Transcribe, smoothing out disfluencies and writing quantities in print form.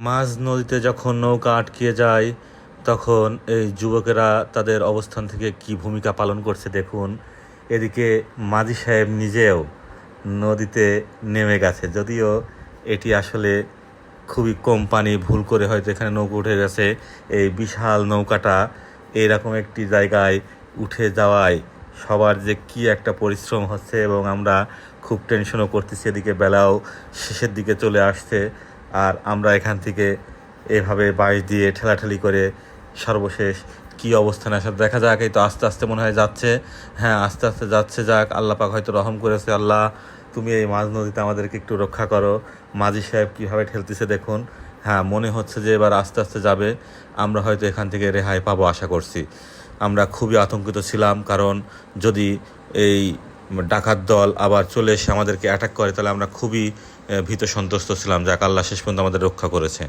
মাঝ নদীতে যখন নৌকা আটকিয়ে যায় তখন এই যুবকেরা তাদের অবস্থান থেকে কি ভূমিকা পালন করছে দেখুন। এদিকে মাঝি সাহেব নিজেও নদীতে নেমে গেছে, যদিও এটি আসলে খুবই কম পানি, ভুল করে হয়তো এখানে নৌকা উঠে গেছে। এই বিশাল নৌকাটা এইরকম একটি জায়গায় উঠে যাওয়ায় সবার যে কি একটা পরিশ্রম হচ্ছে, এবং আমরা খুব টেনশনও করতেছি। এদিকে বেলাও শেষের দিকে চলে আসছে, আর আমরা এখান থেকে এভাবে বাঁশ দিয়ে ঠেলাঠেলি করে সর্বশেষ কি অবস্থানে আসলে দেখা যাক। এই তো আস্তে আস্তে মনে হয় যাচ্ছে। হ্যাঁ, আস্তে আস্তে যাচ্ছে। যাক, আল্লাহ পাক হয়তো রহম করেছে। আল্লাহ, তুমি এই মাঝ নদীতে আমাদেরকে একটু রক্ষা করো। মাঝি সাহেব কীভাবে ঠেলতেছে দেখুন। হ্যাঁ, মনে হচ্ছে যে এবার আস্তে আস্তে যাবে। আমরা হয়তো এখান থেকে রেহাই পাবো আশা করছি। আমরা খুবই আতঙ্কিত ছিলাম, কারণ যদি এই ডাকাত দল আবার চলে এসে আমাদেরকে অ্যাটাক করে তাহলে আমরা খুবই ভীত সন্ত্রস্ত ছিলাম। যাক, আল্লাহ শেষ পর্যন্ত আমাদের রক্ষা করেছে।